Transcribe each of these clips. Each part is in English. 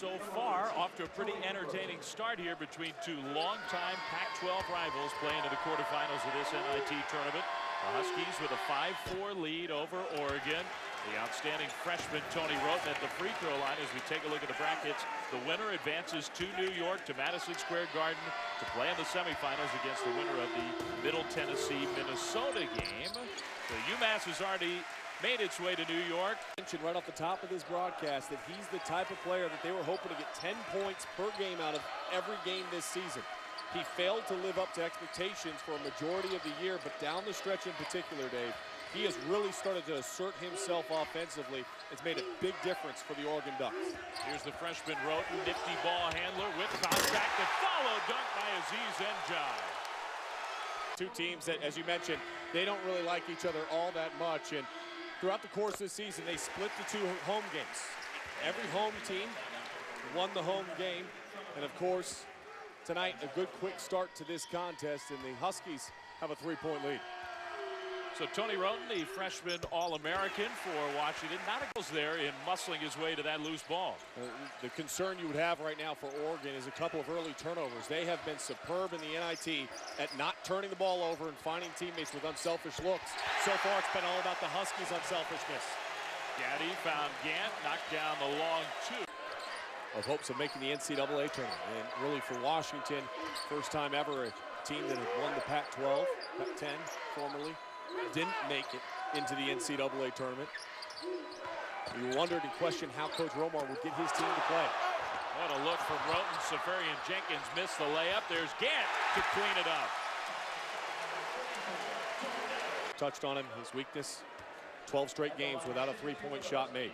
So far, off to a pretty entertaining start here between two longtime Pac-12 rivals playing in the quarterfinals of this NIT tournament. The Huskies with a 5-4 lead over Oregon. The outstanding freshman Tony Roten at the free throw line. As we take a look at the brackets, the winner advances to New York, to Madison Square Garden, to play in the semifinals against the winner of the Middle Tennessee-Minnesota game. So UMass has already made its way to New York. Mentioned right off the top of this broadcast that he's the type of player that they were hoping to get 10 points per game out of every game this season. He failed to live up to expectations for a majority of the year, but down the stretch in particular, Dave, he has really started to assert himself offensively. It's made a big difference for the Oregon Ducks. Here's the freshman Roten, nifty ball handler with contact, the follow dunk by Aziz Njai. Two teams that, as you mentioned, they don't really like each other all that much, and throughout the course of the season, they split the two home games. Every home team won the home game, and of course, tonight, a good quick start to this contest, and the Huskies have a 3-point lead. So Tony Roten, the freshman All-American for Washington, not a goes there in muscling his way to that loose ball. The concern you would have right now for Oregon is a couple of early turnovers. They have been superb in the NIT at not turning the ball over and finding teammates with unselfish looks. So far, it's been all about the Huskies' unselfishness. Gaddy found Gant, knocked down the long two. Of hopes of making the NCAA tournament. And really for Washington, first time ever a team that had won the Pac-12, Pac-10 formerly, didn't make it into the NCAA tournament. You wondered and questioned how Coach Romar would get his team to play. What a look from Roten. Safarian Jenkins missed the layup. There's Gant to clean it up. Touched on him, his weakness, 12 straight games without a three-point shot made.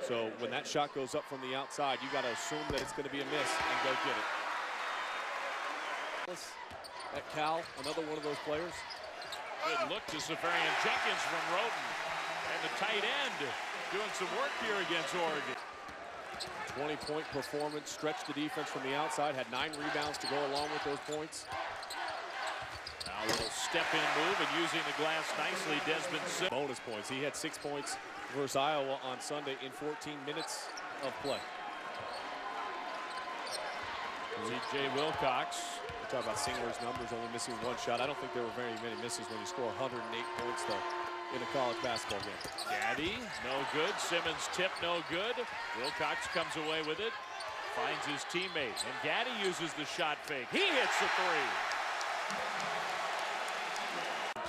So when that shot goes up from the outside, you got to assume that it's going to be a miss and go get it. At Cal, another one of those players. Good look to Safarian Jenkins from Roten. And the tight end doing some work here against Oregon. 20-point performance, stretched the defense from the outside, had 9 rebounds to go along with those points. Now a little step-in move and using the glass nicely, Desmond Sims. Bonus points. He had 6 points versus Iowa on Sunday in 14 minutes of play. C.J. Wilcox. Talk about Singler's numbers, only missing 1 shot. I don't think there were very many misses when you score 108 points, though, in a college basketball game. Gaddy, no good. Simmons tip, no good. Wilcox comes away with it, finds his teammate, and Gaddy uses the shot fake. He hits the three.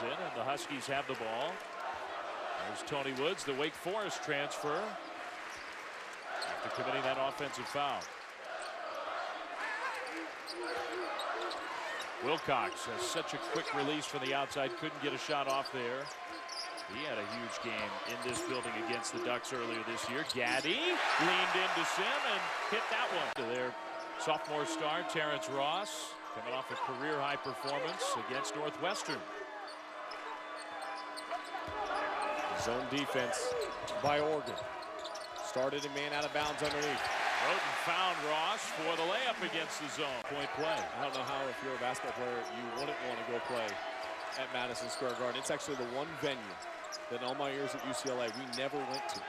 And the Huskies have the ball. There's Tony Woods, the Wake Forest transfer, after committing that offensive foul. Wilcox has such a quick release from the outside, couldn't get a shot off there. He had a huge game in this building against the Ducks earlier this year. Gaddy leaned into Sim and hit that one. To their sophomore star, Terrence Ross, coming off a career-high performance against Northwestern. Zone defense by Oregon. Started a man out of bounds underneath. Roten found Ross for the layup against the zone. Point play. I don't know how, if you're a basketball player, you wouldn't want to go play at Madison Square Garden. It's actually the one venue that in all my years at UCLA we never went to,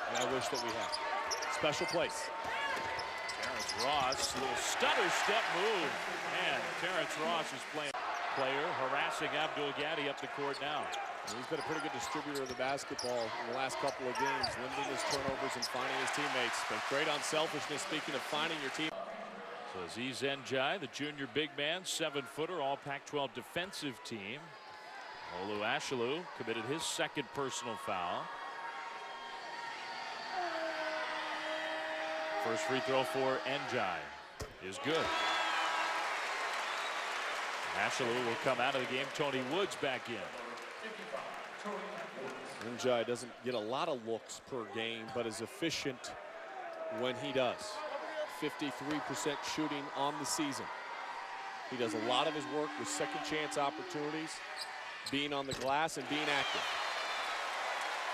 and I wish that we had. Special place. Terrence Ross, little stutter step move. Man, Terrence Ross is playing player, harassing Abdul Gaddy up the court now. He's been a pretty good distributor of the basketball in the last couple of games, limiting his turnovers and finding his teammates. But great unselfishness, speaking of finding your team. So Aziz Njai, the junior big man, 7-footer, all Pac-12 defensive team. Olu Ashalu committed his second personal foul. First free throw for Njai is good. Ashalu will come out of the game. Tony Woods back in. Njai doesn't get a lot of looks per game, but is efficient when he does. 53% shooting on the season. He does a lot of his work with second chance opportunities, being on the glass and being active.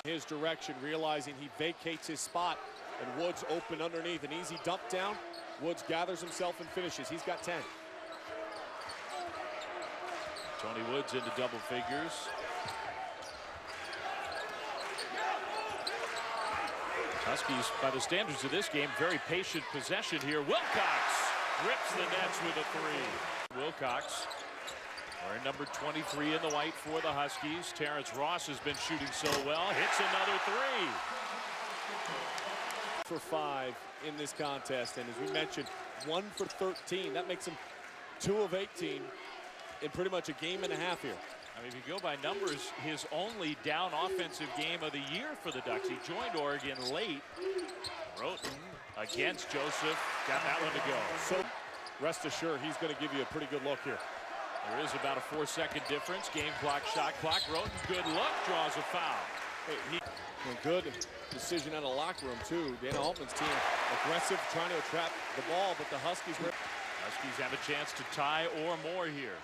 His direction, realizing he vacates his spot, and Woods open underneath. An easy dump down. Woods gathers himself and finishes. He's got 10. Tony Woods into double figures. Huskies, by the standards of this game, very patient possession here. Wilcox rips the nets with a three. Wilcox, wearing number 23 in the white for the Huskies. Terrence Ross has been shooting so well. Hits another three. For 5 in this contest, and as we mentioned, 1 for 13. That makes him 2 of 18 in pretty much a game and a half here. I mean, if you go by numbers, his only down offensive game of the year for the Ducks. He joined Oregon late. Roten against Joseph, got that one to go. So rest assured, he's going to give you a pretty good look here. There is about a 4-second difference. Game clock, shot clock. Roten, good look, draws a foul. Hey, good decision out of the locker room, too. Dana Altman's team aggressive, trying to trap the ball, but the Huskies have a chance to tie or more here.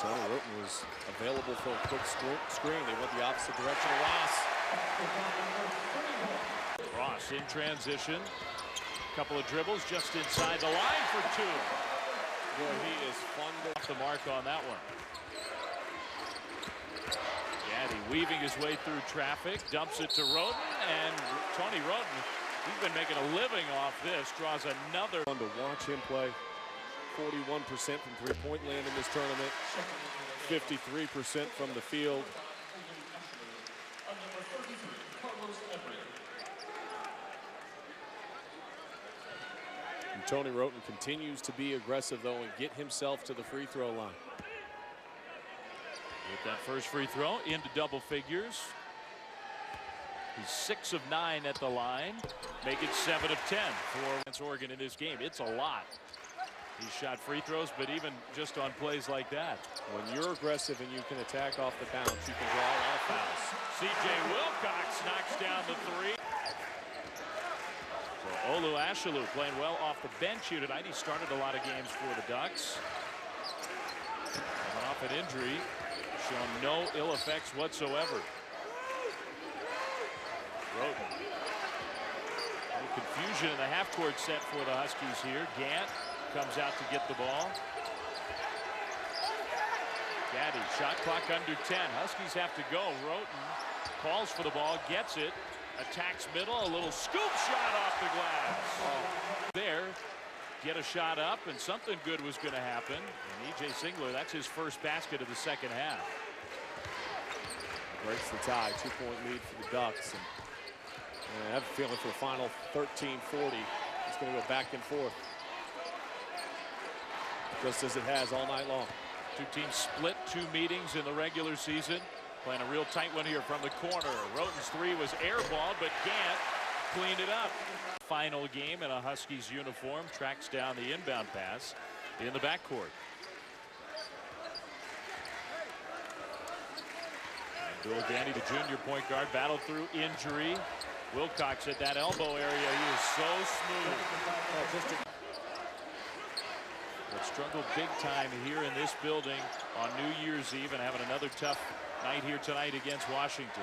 Tony Roten was available for a quick screen. They went the opposite direction of Ross. Ross in transition. Couple of dribbles just inside the line for 2. Boy, he is fun to off the mark on that one. Gaddy weaving his way through traffic, dumps it to Roten, and Tony Roten, he's been making a living off this, draws another. Fun to watch him play. 41% from three-point land in this tournament, 53% from the field. And Tony Roten continues to be aggressive, though, and get himself to the free throw line. With that first free throw into double figures. He's 6 of 9 at the line. Make it 7 of 10 for Oregon in this game. It's a lot. He shot free throws, but even just on plays like that. When you're aggressive and you can attack off the bounce, you can draw a lot of fouls. C.J. Wilcox knocks down the 3. So Olu Ashalu playing well off the bench here tonight. He started a lot of games for the Ducks. Coming off an injury, shown no ill effects whatsoever. Roten. No confusion in the half-court set for the Huskies here. Gant comes out to get the ball. Gaddy, shot clock under 10. Huskies have to go. Roten calls for the ball, gets it, attacks middle, a little scoop shot off the glass. There, get a shot up, and something good was going to happen. And E.J. Singler, that's his first basket of the second half. Breaks the tie, 2-point lead for the Ducks. And I have a feeling for the final 13-40, it's going to go back and forth, just as it has all night long. Two teams split 2 meetings in the regular season. Playing a real tight one here from the corner. Roten's 3 was airballed, but Gant cleaned it up. Final game in a Huskies uniform. Tracks down the inbound pass in the backcourt. And Bill Gandy, the junior point guard, battled through injury. Wilcox at that elbow area. He is so smooth. But struggled big time here in this building on New Year's Eve and having another tough night here tonight against Washington.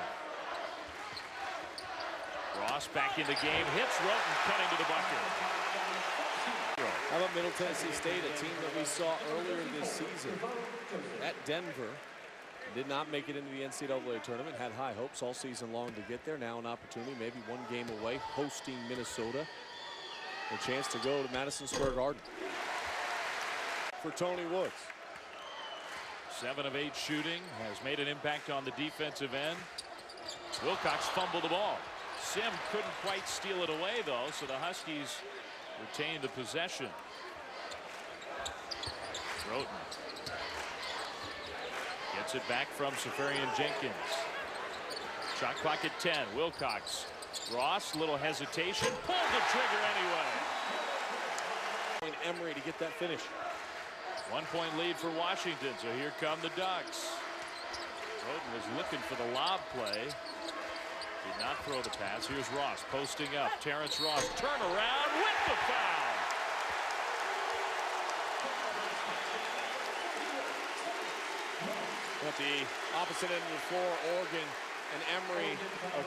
Ross back in the game, hits Roten, cutting to the bucket. How about Middle Tennessee State, a team that we saw earlier this season at Denver? Did not make it into the NCAA tournament, had high hopes all season long to get there. Now an opportunity, maybe 1 game away, hosting Minnesota. A chance to go to Madison Square Garden. For Tony Woods. 7 of 8 shooting, has made an impact on the defensive end. Wilcox fumbled the ball. Sim couldn't quite steal it away, though, so the Huskies retain the possession. Roten gets it back from Safarian Jenkins. Shot clock at 10. Wilcox. Ross, little hesitation, pulled the trigger anyway. Emery to get that finish. 1-point lead for Washington, so here come the Ducks. Roten was looking for the lob play. Did not throw the pass. Here's Ross posting up. Terrence Ross, turn around with the foul. At the opposite end of the floor, Oregon and Emery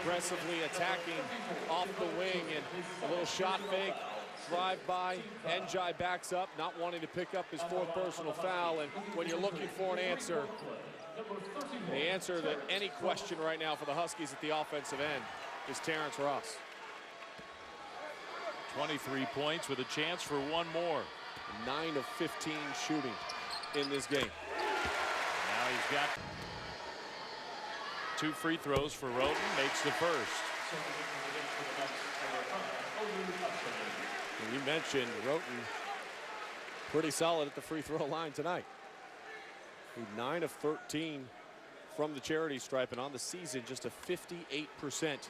aggressively attacking off the wing, and a little shot fake. Drive by, Njai backs up, not wanting to pick up his 4th personal foul, and when you're looking for an answer, The answer to any question right now for the Huskies at the offensive end is Terrence Ross. 23 points with a chance for one more. 9 of 15 shooting in this game. Now he's got 2 free throws for Roten, makes the first. And you mentioned Roten, pretty solid at the free throw line tonight. 9 of 13 from the charity stripe, and on the season just a 58%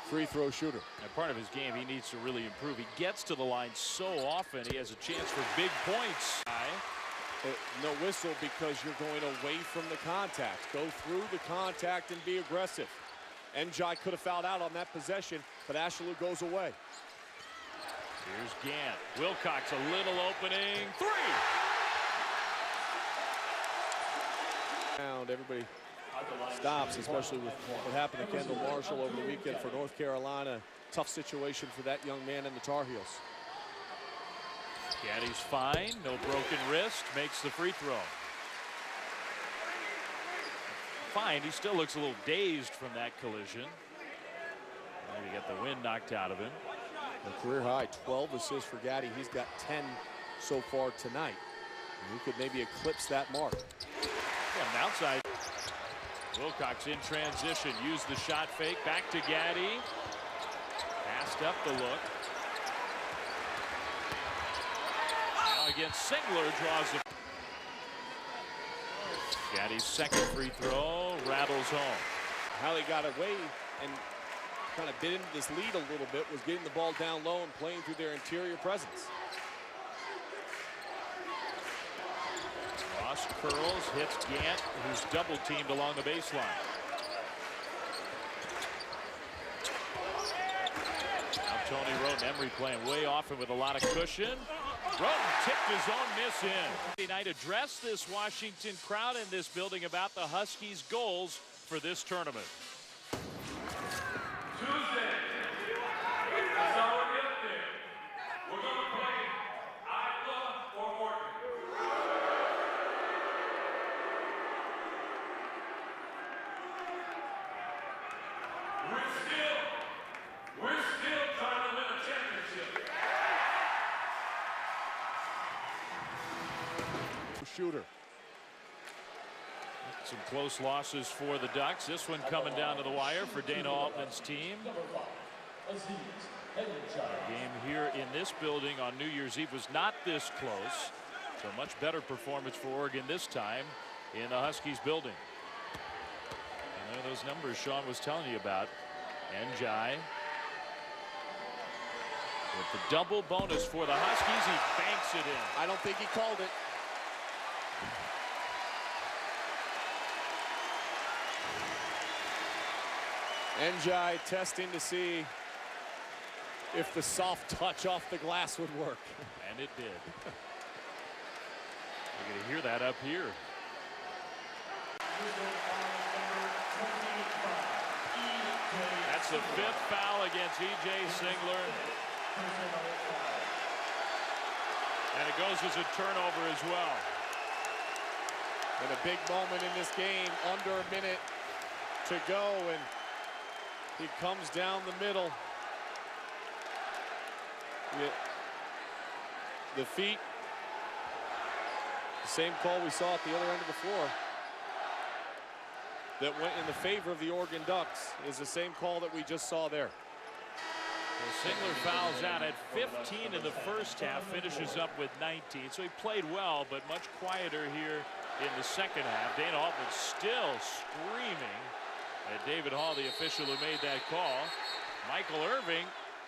free throw shooter. And part of his game, he needs to really improve. He gets to the line so often, he has a chance for big points. No whistle because you're going away from the contact. Go through the contact and be aggressive. Njai could have fouled out on that possession, but Ashley goes away. Here's Gant. Wilcox, a little opening. 3! Everybody stops, especially with what happened to Kendall Marshall over the weekend for North Carolina. Tough situation for that young man in the Tar Heels. Gaddy's fine, no broken wrist, makes the free throw. Fine, he still looks a little dazed from that collision. Maybe get the wind knocked out of him. A career high 12 assists for Gaddy. He's got 10 so far tonight. And he could maybe eclipse that mark. Yeah, outside. Wilcox in transition, used the shot fake, back to Gaddy. Passed up the look. Now again, Singler draws it. Gaddy's second free throw rattles home. How he got away and kind of bit into this lead a little bit was getting the ball down low and playing through their interior presence. Ross curls, hits Gant, who's double teamed along the baseline. Now Tony Roten, Emery playing way off and with a lot of cushion. Roten tipped his own miss in. Friday night address this Washington crowd in this building about the Huskies' goals for this tournament. Tuesday, that's how we're getting there. We're going to play Iowa or Oregon. We're still trying to win a championship. Shooter. Some close losses for the Ducks. This one coming down to the wire for Dana Altman's team. The game here in this building on New Year's Eve was not this close. So much better performance for Oregon this time in the Huskies building. And there are those numbers Sean was telling you about. Njai with the double bonus for the Huskies. He banks it in. I don't think he called it. Njai testing to see if the soft touch off the glass would work. And it did. You're going to hear that up here. That's the 5th foul against E.J. Singler. And it goes as a turnover as well. And a big moment in this game, under a minute to go, and he comes down the middle. The feet, the same call we saw at the other end of the floor that went in the favor of the Oregon Ducks is the same call that we just saw there. Well, Singler fouls out at 15 in the first half, finishes up with 19. So he played well, but much quieter here in the second half. Dana Altman still screaming at David Hall, the official who made that call. Michael Irving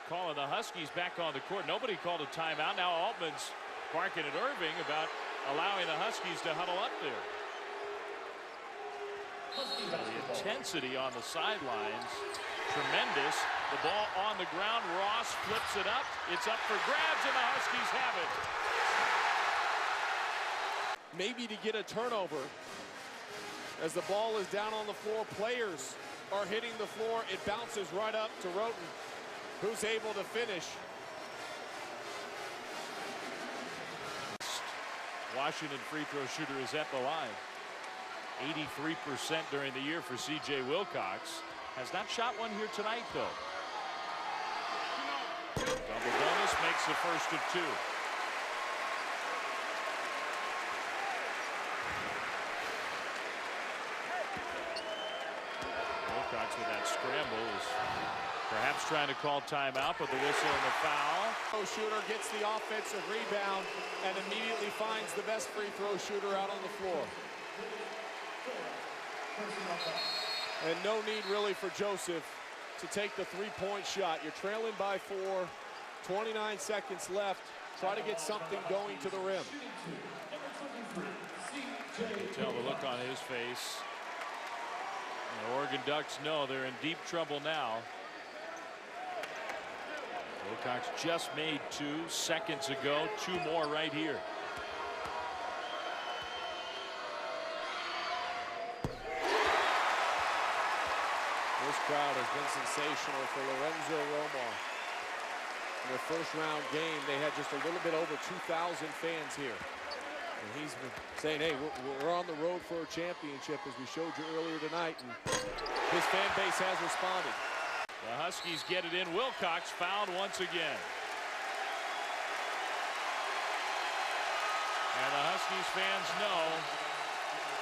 calling the Huskies back on the court. Nobody called a timeout. Now Altman's barking at Irving about allowing the Huskies to huddle up there. The intensity on the sidelines, tremendous. The ball on the ground. Ross flips it up. It's up for grabs, and the Huskies have it. Maybe to get a turnover. As the ball is down on the floor, players are hitting the floor. It bounces right up to Roten, who's able to finish. Washington free throw shooter is at the line. 83% during the year for C.J. Wilcox. Has not shot one here tonight, though. Double bonus makes the first of two. Wilcox with that scramble is perhaps trying to call timeout, but the whistle and the foul. Shooter gets the offensive rebound and immediately finds the best free throw shooter out on the floor. And no need really for Joseph to take the three-point shot. You're trailing by 4, 29 seconds left. Try to get something going to the rim. You can tell the look on his face. And the Oregon Ducks know they're in deep trouble now. Wilcox just made 2 seconds ago. 2 more right here. This crowd has been sensational for Lorenzo Romar. In their first round game, they had just a little bit over 2,000 fans here. And he's been saying, hey, we're on the road for a championship, as we showed you earlier tonight. And his fan base has responded. The Huskies get it in. Wilcox fouled once again. And the Huskies fans know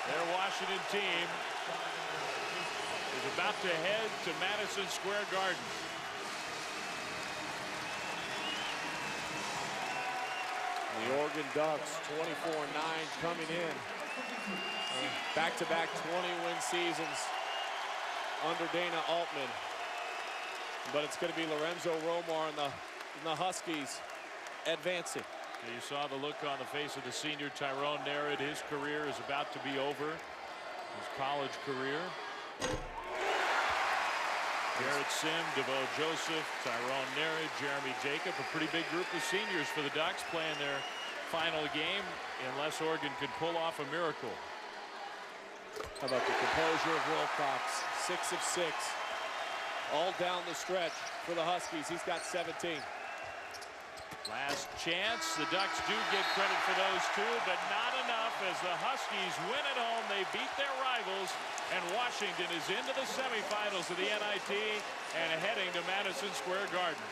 their Washington team is about to head to Madison Square Garden. The Oregon Ducks, 24-9 coming in. Back-to-back 20-win seasons under Dana Altman. But it's going to be Lorenzo Romar and the Huskies advancing. You saw the look on the face of the senior Tyrone Narrett. His career is about to be over. His college career. Garrett Sim, DeVoe Joseph, Tyrone Narrett, Jeremy Jacob. A pretty big group of seniors for the Ducks playing their final game unless Oregon could pull off a miracle. How about the composure of Wilcox? 6 of 6. All down the stretch for the Huskies. He's got 17. Last chance. The Ducks do get credit for those 2, but not enough as the Huskies win at home. They beat their rivals, and Washington is into the semifinals of the NIT and heading to Madison Square Garden.